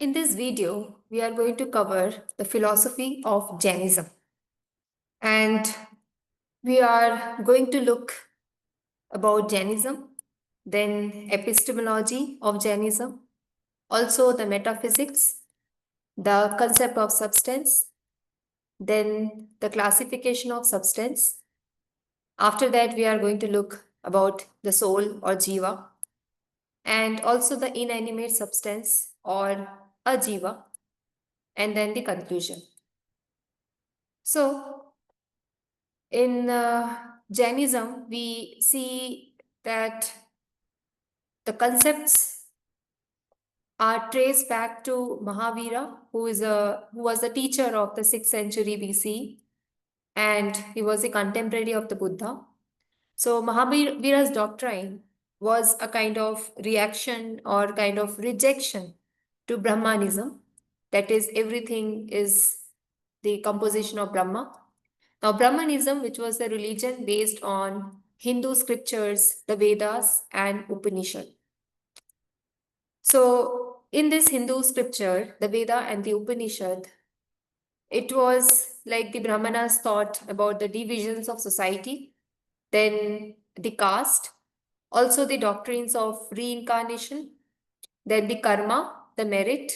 In this video, we are going to cover the philosophy of Jainism. And we are going to look about Jainism, then epistemology of Jainism, also the metaphysics, the concept of substance, then the classification of substance. After that, we are going to look about the soul or jiva, and also the inanimate substance or ajiva, and then the conclusion. So, in Jainism, we see that the concepts are traced back to Mahavira, who was a teacher of the 6th century BC, and he was a contemporary of the Buddha. So Mahavira's doctrine was a kind of reaction or kind of rejection to Brahmanism. That is, everything is the composition of Brahma. Now, Brahmanism, which was a religion based on Hindu scriptures, the Vedas, and Upanishad. So, in this Hindu scripture, the Veda and the Upanishad, it was like the Brahmanas thought about the divisions of society, then the caste, also the doctrines of reincarnation, then the karma, the merit,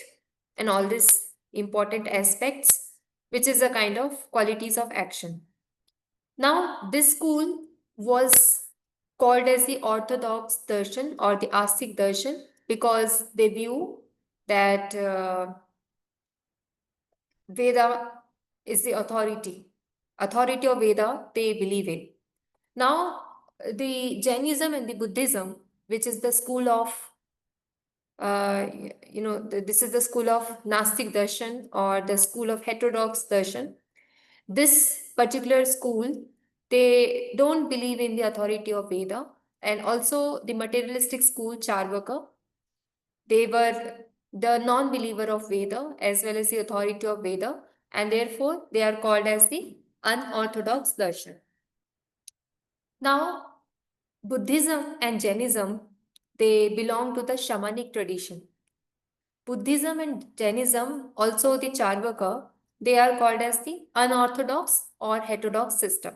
and all these important aspects, which is a kind of qualities of action. Now, this school was called as the Orthodox Darshan or the Astik Darshan because they view that Veda is the authority. Authority of Veda they believe in. Now, the Jainism and the Buddhism, which is the school of this is the school of Nastik Darshan or the school of heterodox Darshan. This particular school, they don't believe in the authority of Veda, and also the materialistic school Charvaka, they were the non-believer of Veda as well as the authority of Veda, and therefore they are called as the unorthodox darshan. Now, Buddhism and Jainism, they belong to the shamanic tradition. Buddhism and Jainism, also the Charvaka, they are called as the unorthodox or heterodox system.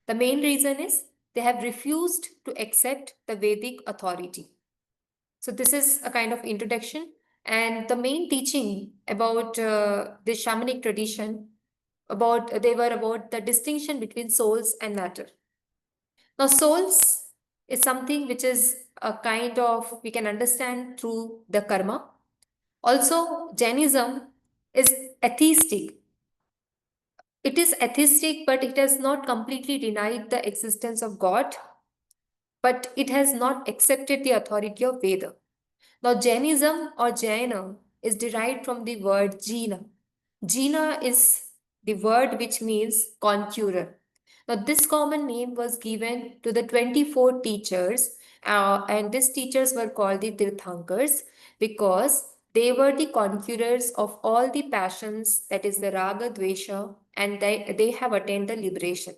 The main reason is they have refused to accept the Vedic authority. So this is a kind of introduction, and the main teaching about the shamanic tradition about they were about the distinction between souls and matter. Now, souls is something which is a kind of we can understand through the karma. Also, Jainism is atheistic. It is atheistic, but it has not completely denied the existence of God, but it has not accepted the authority of Veda. Now, Jainism or Jaina is derived from the word Jina. Jina is the word which means conqueror. Now, this common name was given to the 24 teachers, and these teachers were called the Tirthankars because they were the conquerors of all the passions, that is the Raga, Dvesha, and they have attained the liberation.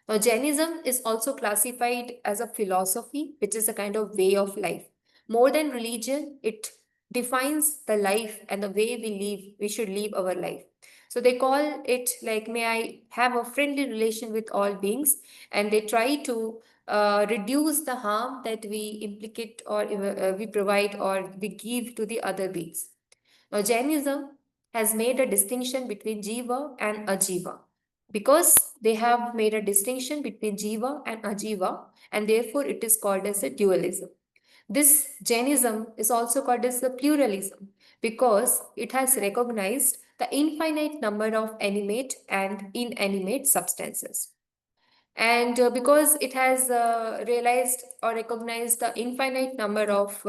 Now, Jainism is also classified as a philosophy, which is a kind of way of life. More than religion, it defines the life and the way we should live our life. So they call it like, may I have a friendly relation with all beings, and they try to reduce the harm that we implicate or we provide or we give to the other beings. Now, Jainism has made a distinction between Jiva and Ajiva because they have made a distinction between Jiva and Ajiva, and therefore it is called as a dualism. This Jainism is also called as the pluralism because it has recognized the infinite number of animate and inanimate substances. And because it has realized or recognized the infinite number of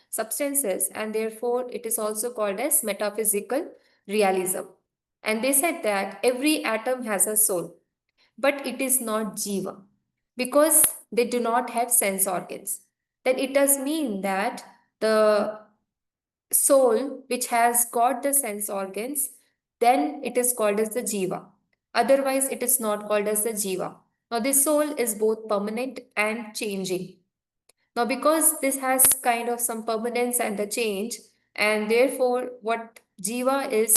substances, and therefore it is also called as metaphysical realism. And they said that every atom has a soul, but it is not jiva because they do not have sense organs. Then it does mean that the soul which has got the sense organs, then it is called as the jiva. Otherwise, it is not called as the jiva. Now, this soul is both permanent and changing. Now, because this has kind of some permanence and the change, And therefore, what Jiva is,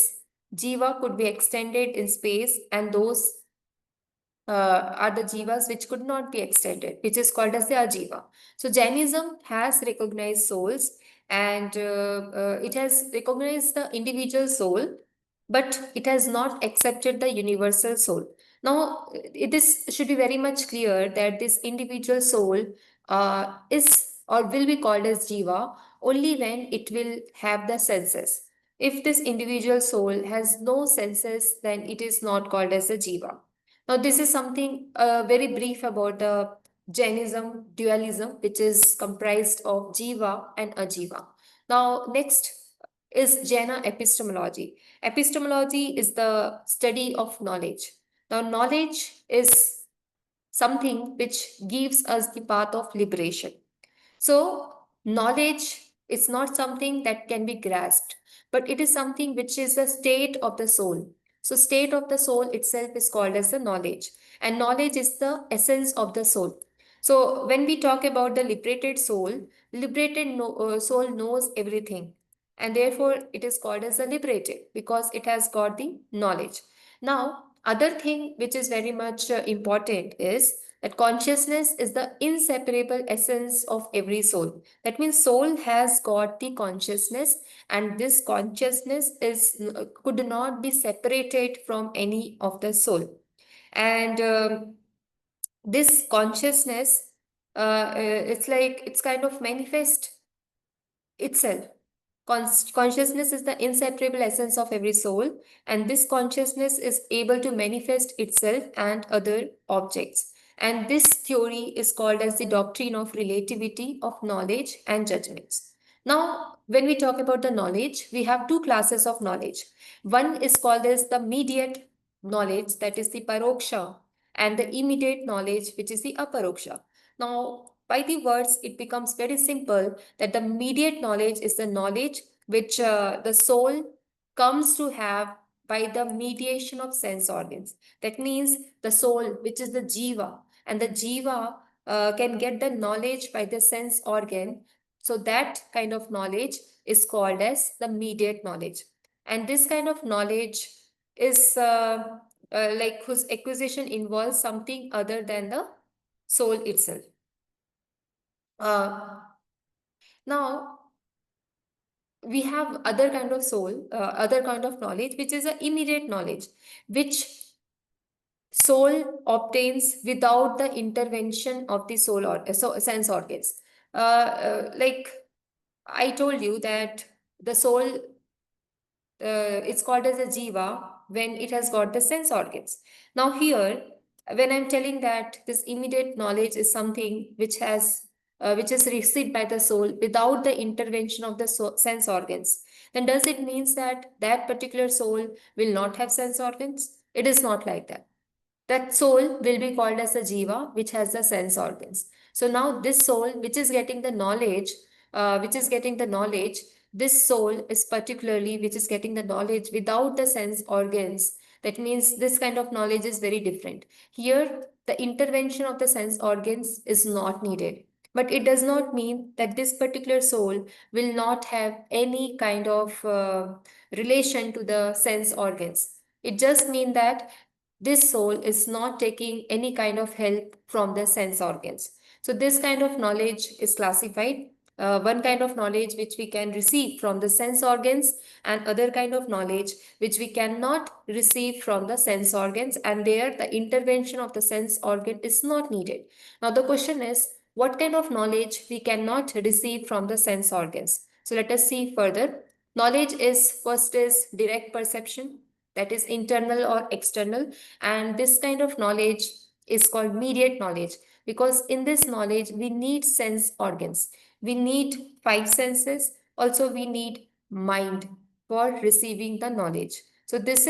Jiva could be extended in space, and those are the jivas which could not be extended, which is called as the ajiva. So Jainism has recognized souls, and it has recognized the individual soul, but it has not accepted the universal soul. Now, this should be very much clear that this individual soul is or will be called as jiva only when it will have the senses. If this individual soul has no senses, then it is not called as a jiva. Now, this is something very brief about the Jainism dualism, which is comprised of Jiva and Ajiva. Now, next is Jaina epistemology. Epistemology is the study of knowledge. Now, knowledge is something which gives us the path of liberation. So, knowledge is not something that can be grasped, but it is something which is a state of the soul. So, state of the soul itself is called as the knowledge, and knowledge is the essence of the soul. So, when we talk about the liberated soul, soul knows everything, and therefore it is called as the liberated because it has got the knowledge. Now, other thing which is very much important is that consciousness is the inseparable essence of every soul. That means soul has got the consciousness, and this consciousness is could not be separated from any of the soul. And this consciousness, it's like it's kind of manifest itself. Consciousness is the inseparable essence of every soul, and this consciousness is able to manifest itself and other objects. And this theory is called as the doctrine of relativity of knowledge and judgments. Now, when we talk about the knowledge, we have two classes of knowledge. One is called as the mediate knowledge, that is the paroksha, and the immediate knowledge, which is the aparoksha. Now, by the words, it becomes very simple that the mediate knowledge is the knowledge which the soul comes to have by the mediation of sense organs. That means the soul, which is the jiva, and the jiva can get the knowledge by the sense organ. So that kind of knowledge is called as the mediate knowledge. And this kind of knowledge is like whose acquisition involves something other than the soul itself. Uh, Now, we have other kind of soul, other kind of knowledge, which is an immediate knowledge, which soul obtains without the intervention of the soul or so sense organs. Like I told you that the soul, it's called as a jiva when it has got the sense organs. Now here, when I'm telling that this immediate knowledge is something which is received by the soul without the intervention of the sense organs, then does it means that that particular soul will not have sense organs? It is not like that. That soul will be called as a jiva, which has the sense organs. So now this soul, which is getting the knowledge, this soul is particularly which is getting the knowledge without the sense organs. That means this kind of knowledge is very different. Here, the intervention of the sense organs is not needed. But it does not mean that this particular soul will not have any kind of relation to the sense organs. It just means that this soul is not taking any kind of help from the sense organs. So this kind of knowledge is classified. One kind of knowledge which we can receive from the sense organs, and other kind of knowledge which we cannot receive from the sense organs, and there the intervention of the sense organ is not needed. Now the question is, what kind of knowledge we cannot receive from the sense organs? So let us see further. Knowledge is first is direct perception, that is internal or external, and this kind of knowledge is called mediate knowledge, because in this knowledge we need sense organs, we need five senses, also we need mind for receiving the knowledge. So this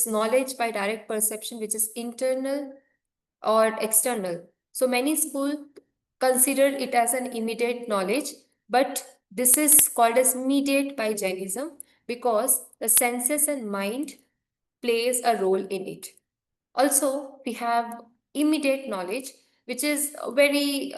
knowledge by direct perception, which is internal or external. So many schools consider it as an immediate knowledge, but this is called as mediate by Jainism because the senses and mind plays a role in it. Also, we have immediate knowledge. which is a very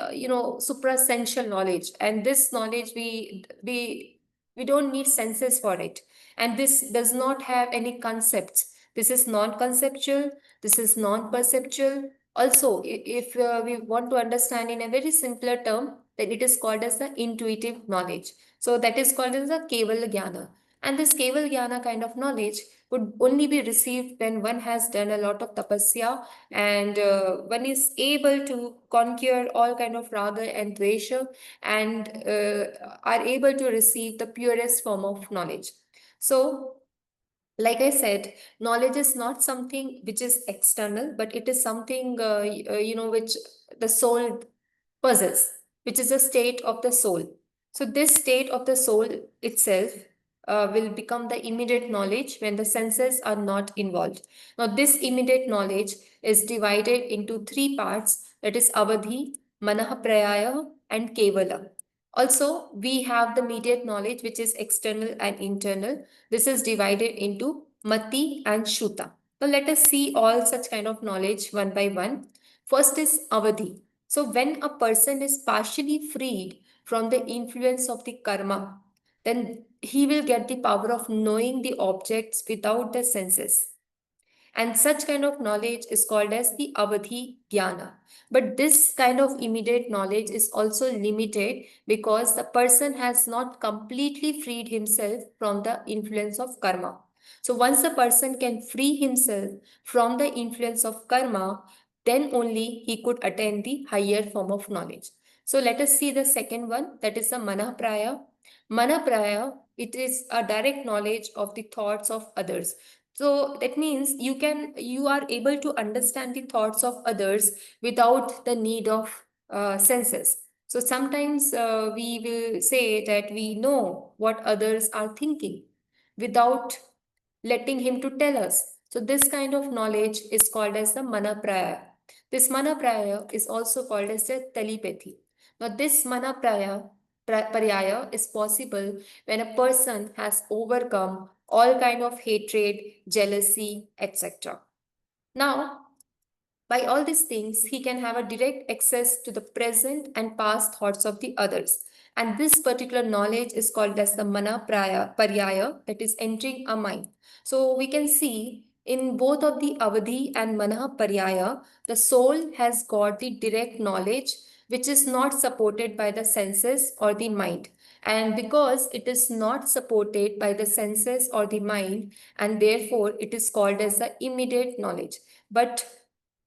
suprasential knowledge, and this knowledge we don't need senses for it, and this does not have any concepts. This is non-conceptual, this is non-perceptual. Also, if we want to understand in a very simpler term, then it is called as the intuitive knowledge. So that is called as the Keval Jnana. And this Keval Jnana kind of knowledge would only be received when one has done a lot of tapasya, and one is able to conquer all kind of raga and dvesha, and are able to receive the purest form of knowledge. So, like I said, knowledge is not something which is external, but it is something which the soul possess, which is a state of the soul. So this state of the soul itself will become the immediate knowledge when the senses are not involved. Now, this immediate knowledge is divided into three parts, that is Avadhi, Manaha and Kevala. Also, we have the mediate knowledge, which is external and internal. This is divided into Mati and Shuta. Now, let us see all such kind of knowledge one by one. First is Avadhi. So, when a person is partially freed from the influence of the karma, then he will get the power of knowing the objects without the senses. And such kind of knowledge is called as the Avadhi Jnana. But this kind of immediate knowledge is also limited because the person has not completely freed himself from the influence of karma. So once a person can free himself from the influence of karma, then only he could attain the higher form of knowledge. So let us see the second one, that is the Manapraya. Manapraya, it is a direct knowledge of the thoughts of others. So that means you are able to understand the thoughts of others without the need of senses. So sometimes we will say that we know what others are thinking without letting him to tell us. So this kind of knowledge is called as the Manapraya. This Manapraya is also called as the telepathy. Now this Pariyaya is possible when a person has overcome all kind of hatred, jealousy, etc. Now, by all these things, he can have a direct access to the present and past thoughts of the others. And this particular knowledge is called as the Paryaya, that is entering a mind. So we can see in both of the Avadhi and Mana Paryaya, the soul has got the direct knowledge which is not supported by the senses or the mind. And because it is not supported by the senses or the mind, and therefore it is called as the immediate knowledge. But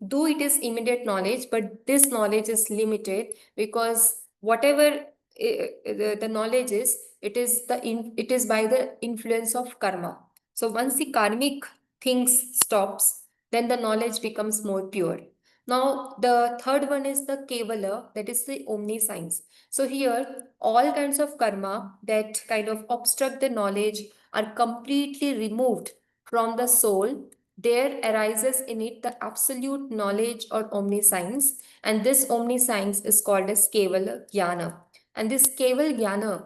though it is immediate knowledge, but this knowledge is limited because whatever the knowledge is, it is by the influence of karma. So once the karmic things stops, then the knowledge becomes more pure. Now the third one is the kevala, that is the omniscience. So here all kinds of karma that kind of obstruct the knowledge are completely removed from the soul. There arises in it the absolute knowledge or omniscience, and this omniscience is called as Kevala Jnana. And this Keval Jnana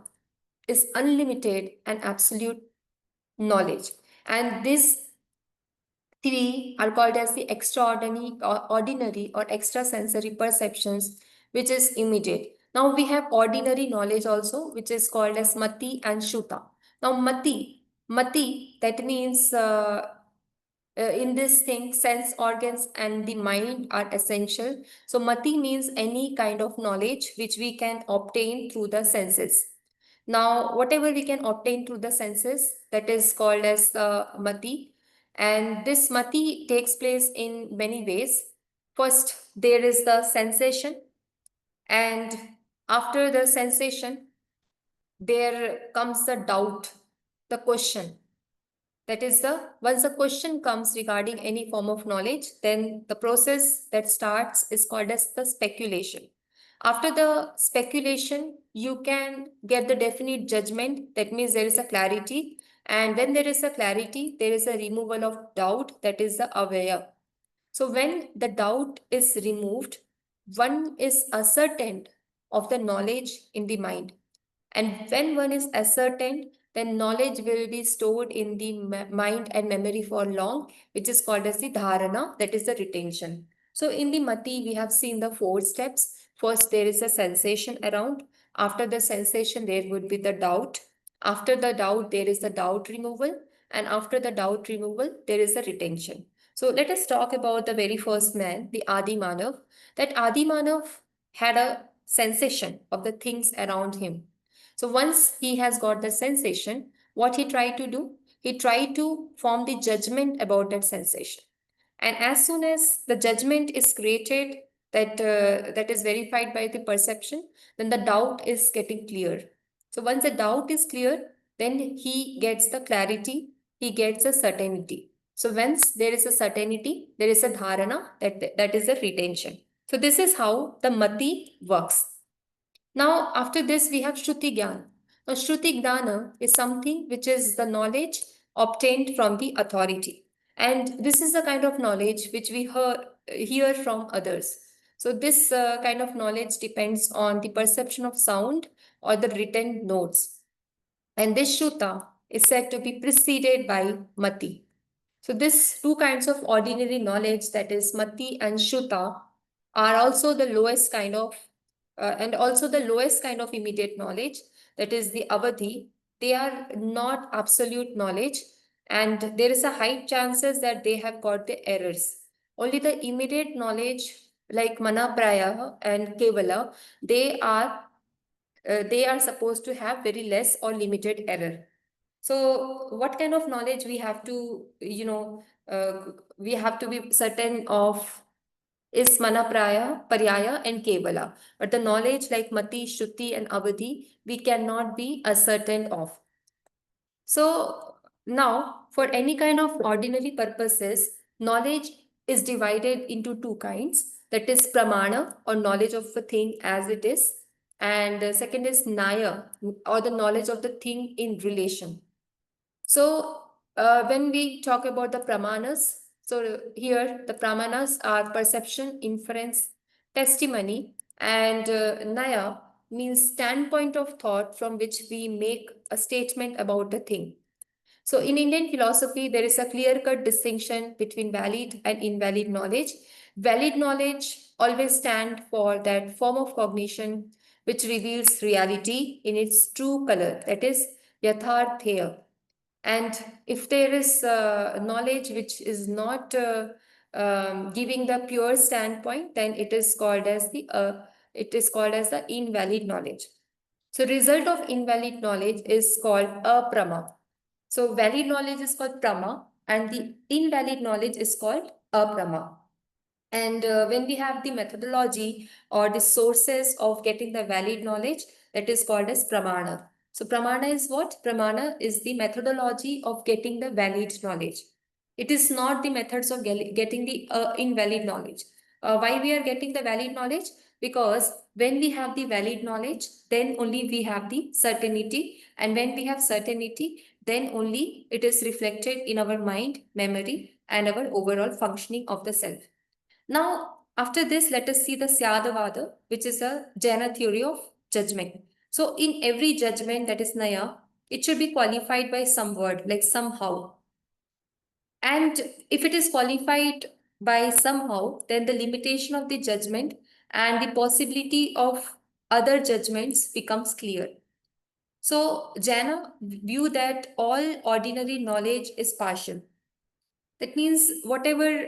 is unlimited and absolute knowledge. And these three are called as the extraordinary or ordinary or extrasensory perceptions, which is immediate. Now we have ordinary knowledge also, which is called as Mati and Shuta. Now Mati, that means in this thing, sense organs and the mind are essential. So mati means any kind of knowledge which we can obtain through the senses. Now, whatever we can obtain through the senses, that is called as mati. And this mati takes place in many ways. First, there is the sensation, and after the sensation, there comes the doubt, the question. That is once the question comes regarding any form of knowledge, then the process that starts is called as the speculation. After the speculation, you can get the definite judgment. That means there is a clarity. And when there is a clarity, there is a removal of doubt. That is the avaya. So when the doubt is removed, one is ascertained of the knowledge in the mind. And when one is ascertained, then knowledge will be stored in the mind and memory for long, which is called as the dharana, that is the retention. So in the Mati, we have seen the 4 steps. First, there is a sensation around. After the sensation, there would be the doubt. After the doubt, there is the doubt removal. And after the doubt removal, there is the retention. So let us talk about the very first man, the Adi Manav. That Adi Manav had a sensation of the things around him. So once he has got the sensation, what he tried to do? He tried to form the judgment about that sensation. And as soon as the judgment is created, that is verified by the perception, then the doubt is getting clear. So once the doubt is clear, then he gets the clarity, he gets the certainty. So once there is a certainty, there is a dharana, that is a retention. So this is how the mati works. Now, after this, we have Shruti Gyan. Now, Shruti Gnana is something which is the knowledge obtained from the authority. And this is the kind of knowledge which we hear from others. So, this kind of knowledge depends on the perception of sound or the written notes. And this Shruta is said to be preceded by Mati. So, these 2 kinds of ordinary knowledge, that is Mati and Shruta, are also the lowest kind of and also the lowest kind of immediate knowledge, that is the avadhi. They are not absolute knowledge, and there is a high chances that they have got the errors. Only the immediate knowledge like manapraya and kevala, they are supposed to have very less or limited error. So what kind of knowledge we have to, we have to be certain of is Manapraya, Paryaya, and Kevala. But the knowledge like Mati, Shruti, and Avadhi, we cannot be certain of. So now, for any kind of ordinary purposes, knowledge is divided into 2 kinds. That is Pramana, or knowledge of a thing as it is. And second is Naya, or the knowledge of the thing in relation. So when we talk about the pramanas, so here the pramanas are perception, inference, testimony, and naya means standpoint of thought from which we make a statement about the thing. So in Indian philosophy, there is a clear-cut distinction between valid and invalid knowledge. Valid knowledge always stand for that form of cognition which reveals reality in its true color, that is yathartheya. And if there is knowledge which is not giving the pure standpoint, then it is called as the invalid knowledge. So result of invalid knowledge is called aprama. So valid knowledge is called prama, and the invalid knowledge is called aprama. And when we have the methodology or the sources of getting the valid knowledge, that is called as pramana. So pramana is what? Pramana is the methodology of getting the valid knowledge. It is not the methods of getting the invalid knowledge. Why we are getting the valid knowledge? Because when we have the valid knowledge, then only we have the certainty. And when we have certainty, then only it is reflected in our mind, memory, and our overall functioning of the self. Now, after this, let us see the Syadavada, which is a Jaina theory of judgment. So, in every judgment, that is Naya, it should be qualified by some word, like somehow. And if it is qualified by somehow, then the limitation of the judgment and the possibility of other judgments becomes clear. So, Jaina view that all ordinary knowledge is partial. That means whatever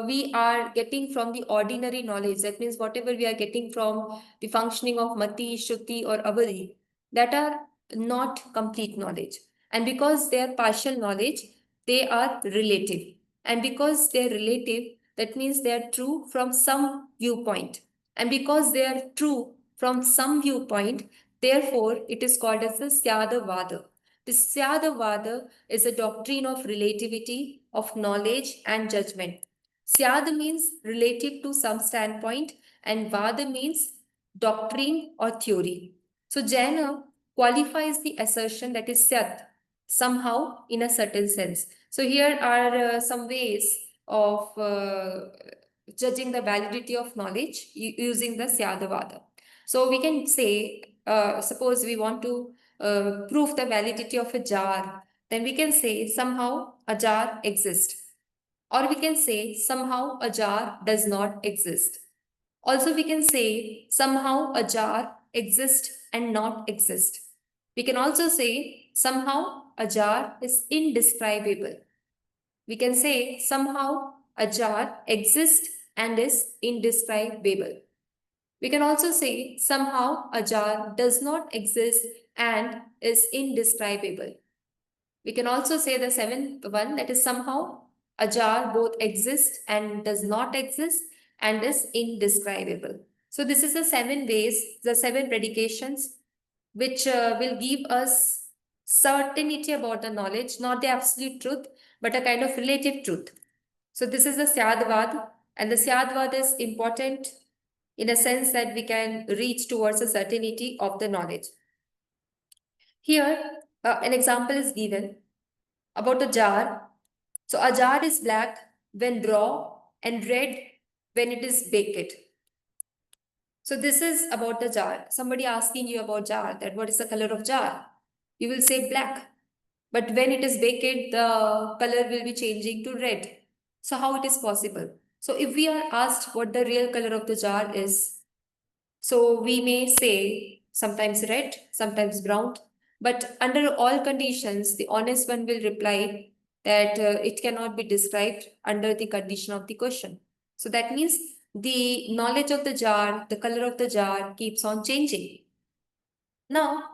we are getting from the ordinary knowledge, that means whatever we are getting from the functioning of Mati, Shruti, or Avadi, that are not complete knowledge. And because they are partial knowledge, they are relative. And because they are relative, that means they are true from some viewpoint. And because they are true from some viewpoint, therefore it is called as the Syadavada. The Syadavada is a doctrine of relativity, of knowledge and judgment. Syad means relative to some standpoint, and Vada means doctrine or theory. So Jaina qualifies the assertion that is Syat, somehow in a certain sense. So here are some ways of judging the validity of knowledge using the Syadavada. So we can say, suppose we want to prove the validity of a jar, then we can say somehow a jar exists. Or we can say somehow a jar does not exist. Also, we can say somehow a jar exists and not exist. We can also say somehow a jar is indescribable. We can say somehow a jar exists and is indescribable. We can also say somehow a jar does not exist and is indescribable. We can also say the seventh one, that is somehow a jar both exists and does not exist and is indescribable. So this is the seven ways, the seven predications which will give us certainty about the knowledge, not the absolute truth, but a kind of relative truth. So this is the Syadvad, and the Syadvad is important in a sense that we can reach towards a certainty of the knowledge. Here, an example is given about a jar. So a jar is black when raw and red when it is baked. So this is about the jar. Somebody asking you about jar, that what is the color of jar? You will say black. But when it is baked, the color will be changing to red. So how it is possible? So if we are asked what the real color of the jar is, so we may say sometimes red, sometimes brown, but under all conditions, the honest one will reply that it cannot be described under the condition of the question. So that means the knowledge of the jar, the color of the jar keeps on changing. Now,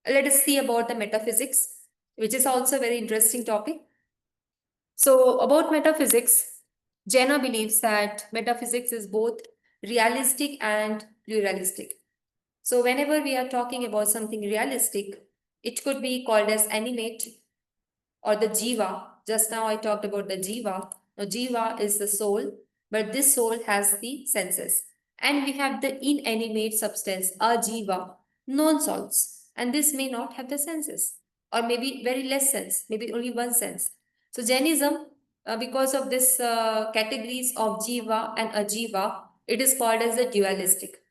let us see about the metaphysics, which is also a very interesting topic. So, about metaphysics, Jenna believes that metaphysics is both realistic and pluralistic. So, whenever we are talking about something realistic, it could be called as animate or the jiva. Just now I talked about the jiva. Now, jiva is the soul, but this soul has the senses. And we have the inanimate substance, ajiva, non-souls. And this may not have the senses, or maybe very less sense, maybe only one sense. So, Jainism, because of this categories of jiva and ajiva, it is called as the dualistic.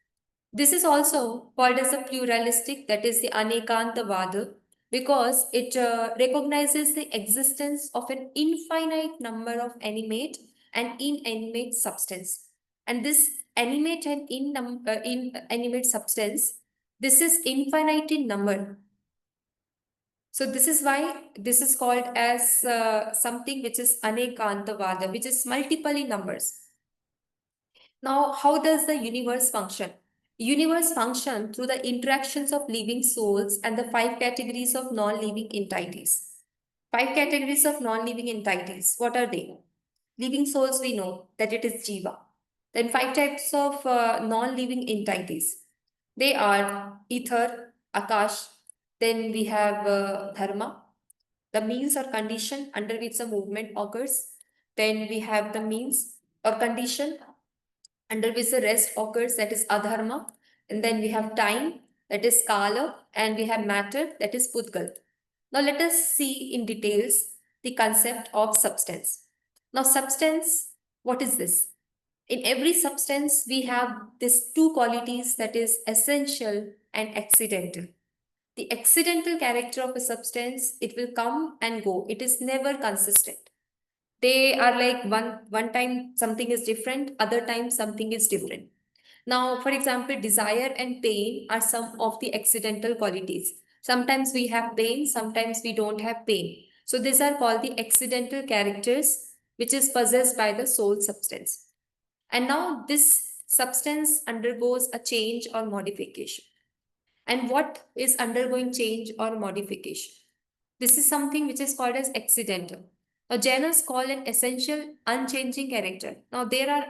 This is also called as a pluralistic, that is the Anekantavada, because it recognizes the existence of an infinite number of animate and inanimate substance. And this animate and inanimate substance, this is infinite in number. So this is why this is called as something which is Anekantavada, which is multiple in numbers. Now, how does the universe function? Universe function through the interactions of living souls and the five categories of non-living entities. Five categories of non-living entities. What are they? Living souls, we know that it is Jiva. Then five types of non-living entities. They are ether, Akash. Then we have Dharma, the means or condition under which the movement occurs. Then we have the means or condition under which the rest occurs, that is adharma. And then we have time, that is kala, and we have matter, that is pudgal. Now let us see in details the concept of substance. Now substance, what is this? In every substance, we have these two qualities, that is essential and accidental. The accidental character of a substance, it will come and go. It is never consistent. They are like one time something is different, other time something is different. Now, for example, desire and pain are some of the accidental qualities. Sometimes we have pain, sometimes we don't have pain. So these are called the accidental characters which is possessed by the soul substance. And now this substance undergoes a change or modification. And what is undergoing change or modification? This is something which is called as accidental. Now, Jainas call an essential unchanging character. Now, there are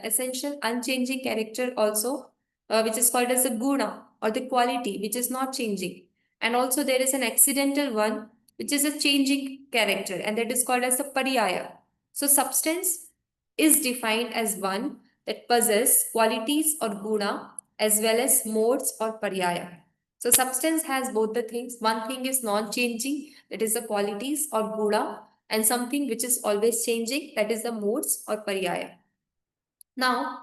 essential unchanging character also, which is called as a guna or the quality, which is not changing. And also there is an accidental one, which is a changing character, and that is called as the pariyaya. So, substance is defined as one that possesses qualities or guna as well as modes or pariyaya. So substance has both the things. One thing is non-changing, that is the qualities or guna, and something which is always changing, that is the modes or pariyaya. Now,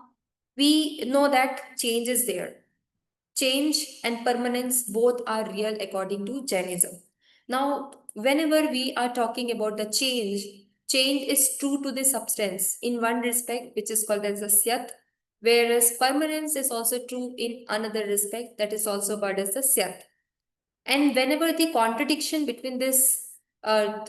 we know that change is there. Change and permanence both are real according to Jainism. Now, whenever we are talking about the change, change is true to the substance in one respect, which is called as the syat, whereas permanence is also true in another respect, that is also called as the syat. And whenever the contradiction between this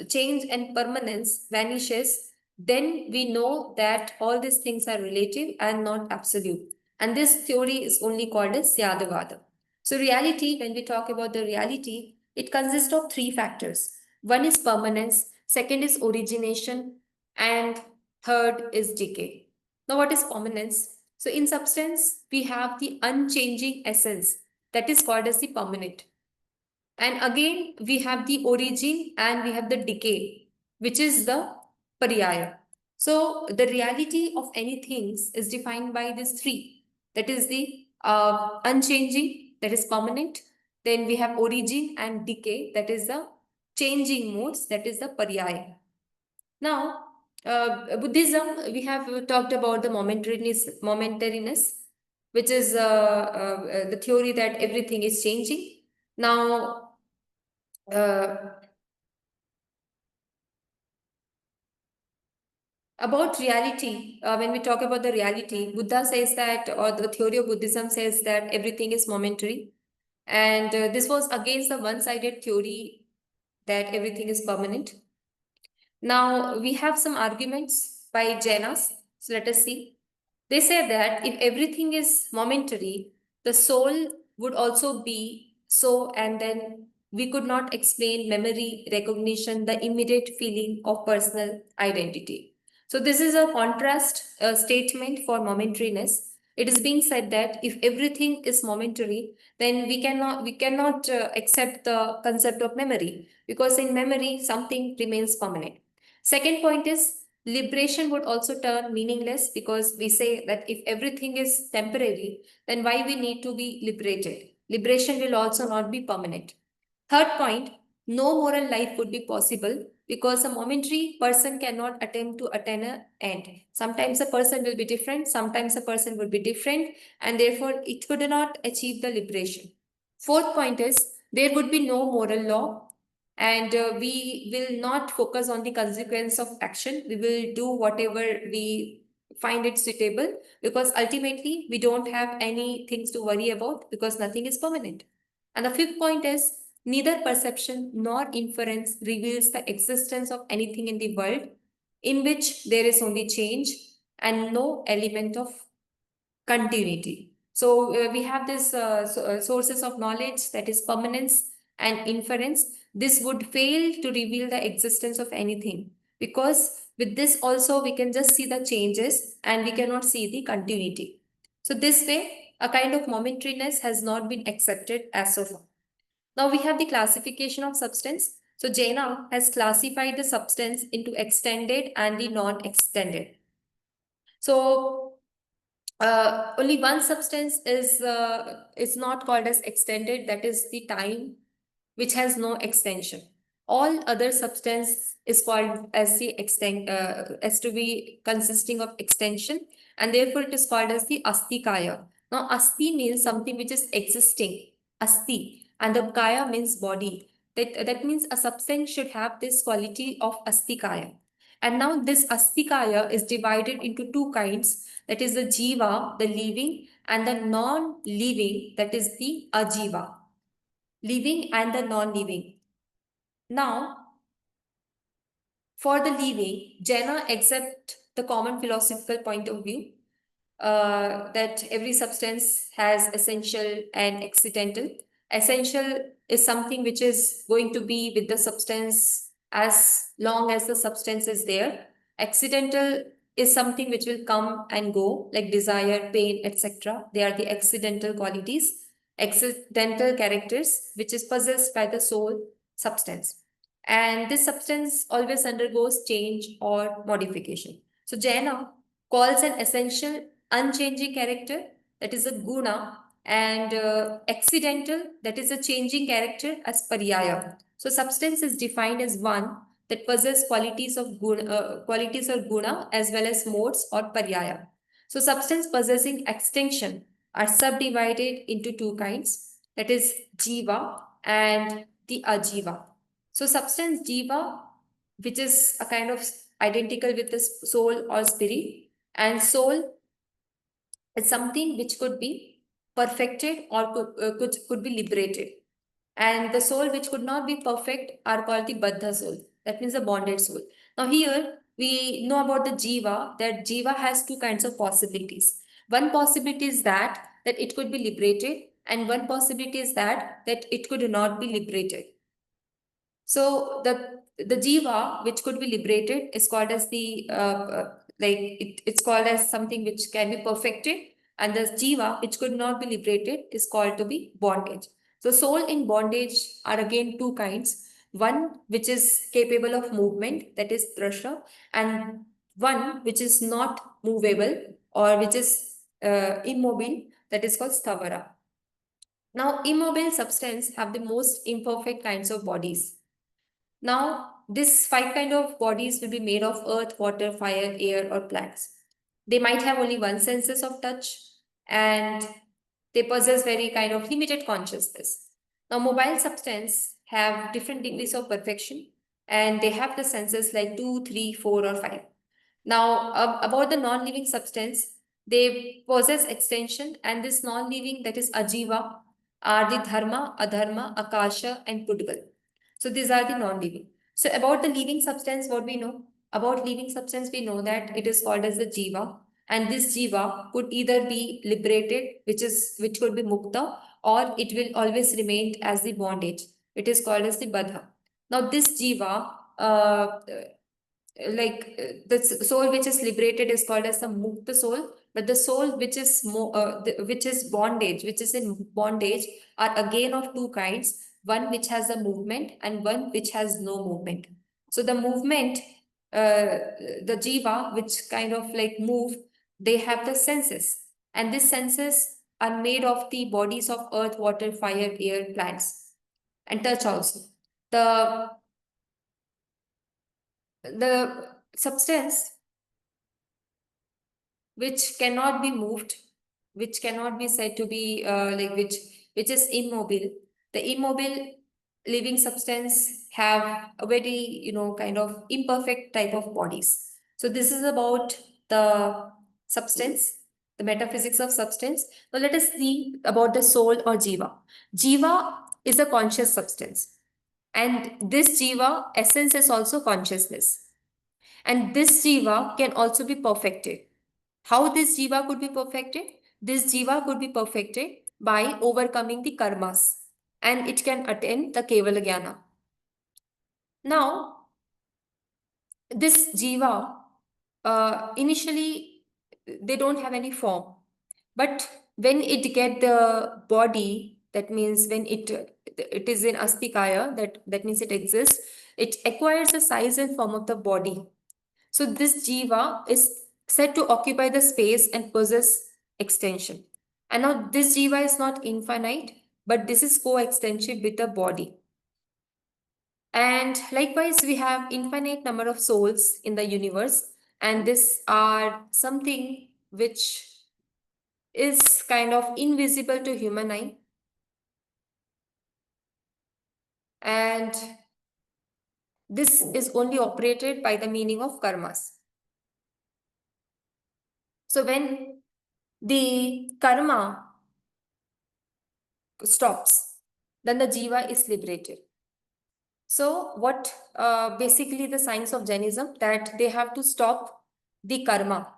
change and permanence vanishes, then we know that all these things are relative and not absolute. And this theory is only called as Syadavada. So, reality, when we talk about the reality, it consists of three factors. One is permanence, second is origination, and third is decay. Now, what is permanence? So, in substance, we have the unchanging essence that is called as the permanent. And again, we have the origin and we have the decay, which is the pariyaya. So the reality of anything is defined by these three. That is the unchanging, that is permanent. Then we have origin and decay, that is the changing modes, that is the pariyaya. Now, Buddhism, we have talked about the momentariness, which is the theory that everything is changing. Now, about reality, when we talk about the reality, Buddha says that, or the theory of Buddhism says that everything is momentary. And this was against the one sided theory that everything is permanent. Now, we have some arguments by Jainas. So, let us see. They say that if everything is momentary, the soul would also be so, and then we could not explain memory, recognition, the immediate feeling of personal identity. So, this is a contrast statement for momentariness. It is being said that if everything is momentary, then we cannot accept the concept of memory, because in memory something remains permanent. Second point is liberation would also turn meaningless, because we say that if everything is temporary, then why we need to be liberated? Liberation will also not be permanent. Third point, no moral life would be possible, because a momentary person cannot attempt to attain an end. Sometimes a person will be different, sometimes a person would be different, and therefore it could not achieve the liberation. Fourth point is there would be no moral law, and we will not focus on the consequence of action. We will do whatever we find it suitable, because ultimately we don't have any things to worry about, because nothing is permanent. And the fifth point is neither perception nor inference reveals the existence of anything in the world in which there is only change and no element of continuity. So we have this sources of knowledge, that is permanence and inference. This would fail to reveal the existence of anything, because with this also we can just see the changes and we cannot see the continuity. So this way, a kind of momentariness has not been accepted as so far. Now we have the classification of substance. So Jaina has classified the substance into extended and the non-extended. So only one substance is not called as extended, that is the time, which has no extension. All other substance is called as the as to be consisting of extension, and therefore it is called as the astikaya. Now asti means something which is existing, asti, and the kaya means body. That means a substance should have this quality of astikaya. And now this astikaya is divided into two kinds, that is the jiva, the living, and the non-living, that is the ajiva, living and the non-living. Now, for the living, Jaina accept the common philosophical point of view that every substance has essential and accidental. Essential is something which is going to be with the substance as long as the substance is there. Accidental is something which will come and go, like desire, pain, etc. They are the accidental qualities, accidental characters, which is possessed by the soul substance. And this substance always undergoes change or modification. So Jaina calls an essential unchanging character, that is a guna, and accidental, that is a changing character, as pariyaya. So substance is defined as one that possesses qualities or guna as well as modes or pariyaya. So substance possessing extinction are subdivided into two kinds, that is jiva and the ajiva. So substance jiva, which is a kind of identical with the soul or spirit, and soul is something which could be perfected or could be liberated. And the soul which could not be perfect are called the Baddha soul. That means the bonded soul. Now here we know about the Jiva, that Jiva has two kinds of possibilities. One possibility is that it could be liberated, and one possibility is that it could not be liberated. So the jiva which could be liberated is called as the it's called as something which can be perfected, and the jiva which could not be liberated is called to be bondage. So soul in bondage are again two kinds. One which is capable of movement, that is drasha, and one which is not movable or which is immobile, that is called sthavara. Now, immobile substance have the most imperfect kinds of bodies. Now, this five kind of bodies will be made of earth, water, fire, air, or plants. They might have only one senses of touch, and they possess very kind of limited consciousness. Now, mobile substance have different degrees of perfection, and they have the senses like 2, 3, 4, or 5. Now, about the non-living substance, they possess extension, and this non-living, that is ajiva, are the dharma, adharma, akasha, and pudgal. So these are the non-living. So about the living substance, what we know? About living substance, we know that it is called as the jiva, and this jiva could either be liberated, which could be mukta, or it will always remain as the bondage. It is called as the badha. Now this jiva, the soul which is liberated is called as the mukta soul, but the soul which is which is bondage, which is in bondage, are again of two kinds, one which has a movement and one which has no movement. So the movement, the jiva which kind of like move, they have the senses, and these senses are made of the bodies of earth, water, fire, air, plants, and touch also. The substance which cannot be moved, which cannot be said to be which is immobile. The immobile living substance have a very kind of imperfect type of bodies. So this is about the substance, the metaphysics of substance. Now let us see about the soul or jiva. Jiva is a conscious substance, and this jiva essence is also consciousness. And this jiva can also be perfected. How this jiva could be perfected? This jiva could be perfected by overcoming the karmas, and it can attain the Kevala Jnana. Now, this jiva, initially, they don't have any form. But when it get the body, that means when it is in astikaya, that means it exists, it acquires the size and form of the body. So this jiva is said to occupy the space and possess extension. And now this jiva is not infinite, but this is coextensive with the body. And likewise, we have infinite number of souls in the universe, and this are something which is kind of invisible to human eye. And this is only operated by the meaning of karmas. So when the karma stops, then the jiva is liberated. So what basically the science of Jainism, that they have to stop the karma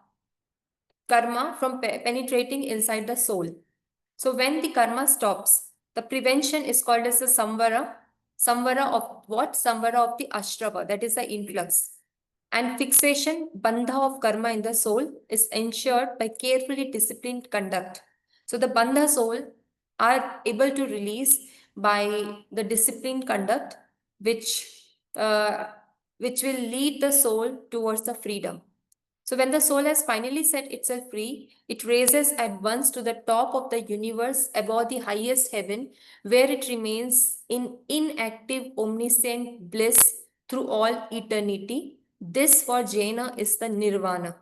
from penetrating inside the soul. So when the karma stops, the prevention is called as the samvara. Samvara of what? Samvara of the ashrava, that is the influx. And fixation, bandha of karma in the soul is ensured by carefully disciplined conduct. So the bandha soul are able to release by the disciplined conduct, which will lead the soul towards the freedom. So when the soul has finally set itself free, it raises at once to the top of the universe above the highest heaven, where it remains in inactive omniscient bliss through all eternity. This for Jaina is the nirvana.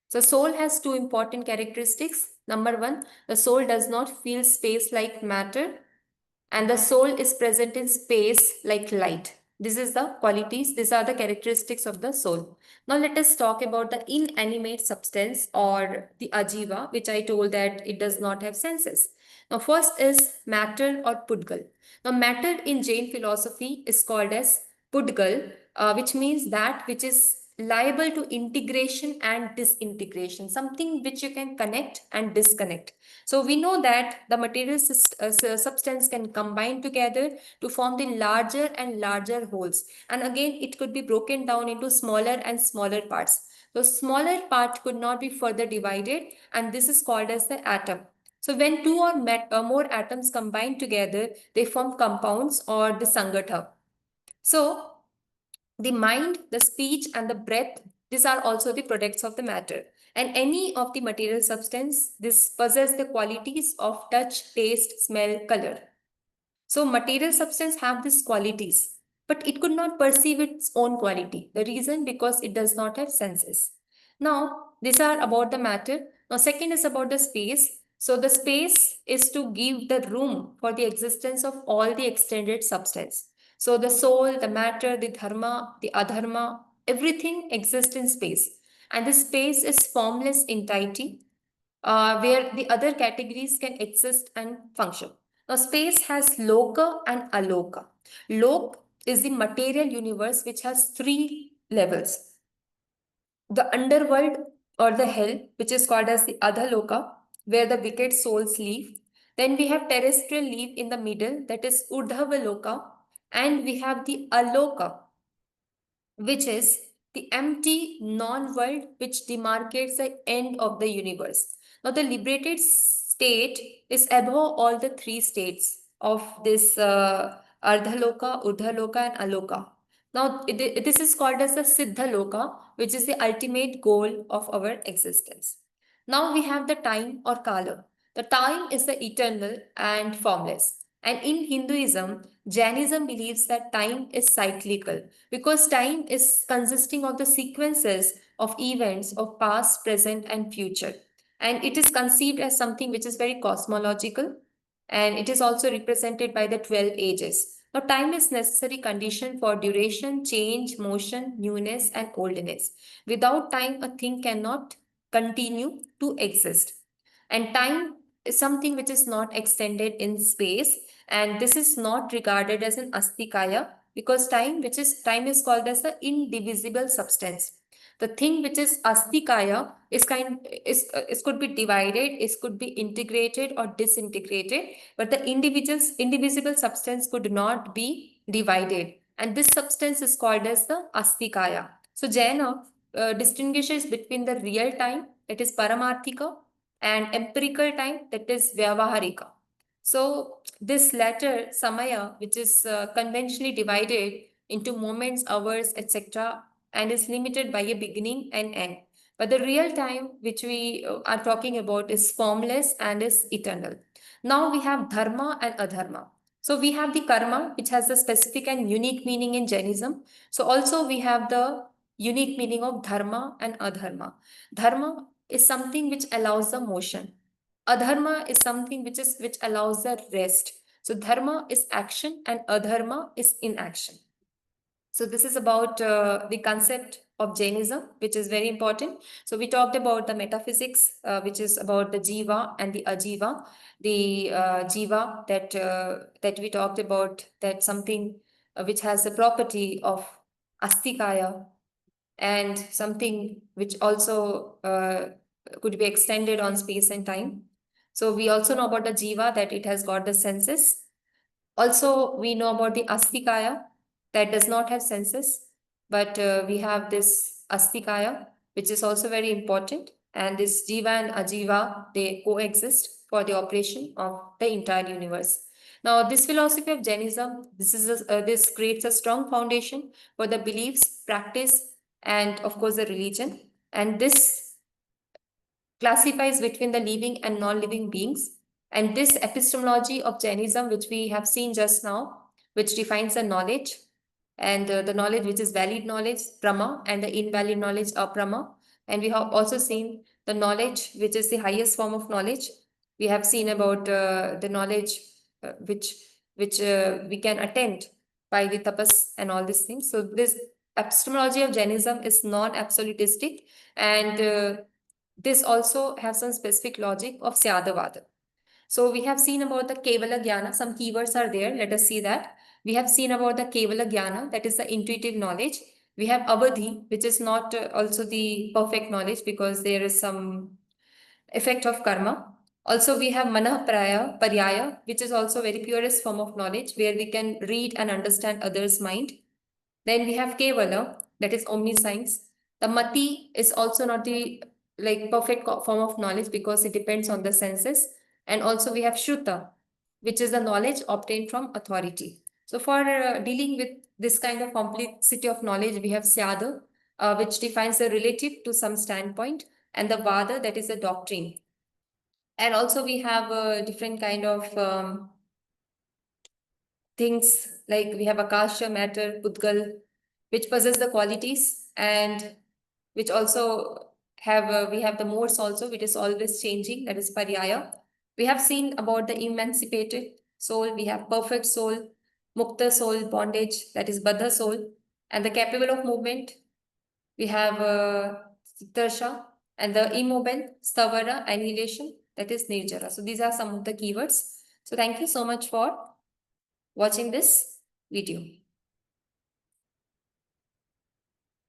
So soul has two important characteristics. Number one, the soul does not feel space like matter, and the soul is present in space like light. This is the qualities, these are the characteristics of the soul. Now let us talk about the inanimate substance or the ajiva, which I told that it does not have senses. Now first is matter or pudgal. Now matter in Jain philosophy is called as pudgal, which means that which is liable to integration and disintegration, something which you can connect and disconnect. So we know that the material substance can combine together to form the larger and larger wholes. And again, it could be broken down into smaller and smaller parts. The smaller part could not be further divided, and this is called as the atom. So when two or more atoms combine together, they form compounds or the sangatha. So the mind, the speech, and the breath, these are also the products of the matter. And any of the material substance, this possess the qualities of touch, taste, smell, color. So material substance have these qualities, but it could not perceive its own quality. The reason because it does not have senses. Now, these are about the matter. Now, second is about the space. So the space is to give the room for the existence of all the extended substance. So the soul, the matter, the dharma, the adharma, everything exists in space. And the space is formless entirety where the other categories can exist and function. Now, space has loka and aloka. Lok is the material universe which has three levels: the underworld or the hell, which is called as the Adhaloka, where the wicked souls live. Then we have terrestrial live in the middle, that is Urdhavaloka, and we have the Aloka, which is the empty non-world which demarcates the end of the universe. Now, the liberated state is above all the three states of this Ardhaloka, Urdhaloka, and Aloka. Now, this is called as the Siddha Loka, which is the ultimate goal of our existence. Now we have the time or Kala. The time is the eternal and formless. And in Hinduism, Jainism believes that time is cyclical because time is consisting of the sequences of events of past, present, and future. And it is conceived as something which is very cosmological, and it is also represented by the 12 ages. Now, time is necessary condition for duration, change, motion, newness, and oldness. Without time, a thing cannot continue to exist. And time is something which is not extended in space, and this is not regarded as an astikaya because time is called as the indivisible substance. The thing which is astikaya is could be divided, it could be integrated or disintegrated, but the indivisible substance could not be divided, and this substance is called as the astikaya. So Jaina distinguishes between the real time, that is paramarthika, and empirical time, that is vyavaharika. So this latter samaya, which is conventionally divided into moments, hours, etc., and is limited by a beginning and end. But the real time which we are talking about is formless and is eternal. Now we have dharma and adharma. So we have the karma, which has a specific and unique meaning in Jainism. So also we have the unique meaning of dharma and adharma. Dharma is something which allows the motion. Adharma is something which allows the rest. So dharma is action and adharma is inaction. So this is about the concept of Jainism, which is very important. So we talked about the metaphysics, which is about the jiva and the ajiva. The jiva that we talked about, that something which has the property of astikaya, and something which also could be extended on space and time. So we also know about the jiva, that it has got the senses. Also, we know about the astikaya that does not have senses, but we have this astikaya, which is also very important. And this jiva and ajiva, they coexist for the operation of the entire universe. Now, this philosophy of Jainism, this creates a strong foundation for the beliefs, practice, and of course the religion. And this classifies between the living and non-living beings. And this epistemology of Jainism, which we have seen just now, which defines the knowledge, and the knowledge which is valid knowledge, Brahma, and the invalid knowledge, Aprama. And we have also seen the knowledge which is the highest form of knowledge. We have seen about the knowledge which we can attend by the tapas and all these things. So this epistemology of Jainism is non-absolutistic, and this also has some specific logic of Syadavada. So we have seen about the Kevala Jnana. Some keywords are there. Let us see that. We have seen about the Kevala Jnana, that is the intuitive knowledge. We have Avadhi, which is not also the perfect knowledge because there is some effect of karma. Also, we have Paryaya, which is also very purest form of knowledge where we can read and understand others' mind. Then we have Kevala, that is omniscience. The Mati is also not the like perfect form of knowledge because it depends on the senses. And also we have Shruta, which is the knowledge obtained from authority. So for dealing with this kind of complexity of knowledge, we have Syada, which defines the relative to some standpoint, and the Vada, that is a doctrine. And also we have a different kind of things like we have Akasha, matter, Pudgal, which possess the qualities and which also have, we have the modes also, which is always changing, that is Paryaya. We have seen about the emancipated soul, we have perfect soul, Mukta soul, bondage, that is Baddha soul, and the capable of movement, we have Tarsha, and the immobile, Stavara, annihilation, that is Nirjara. So these are some of the keywords. So thank you so much for watching this video.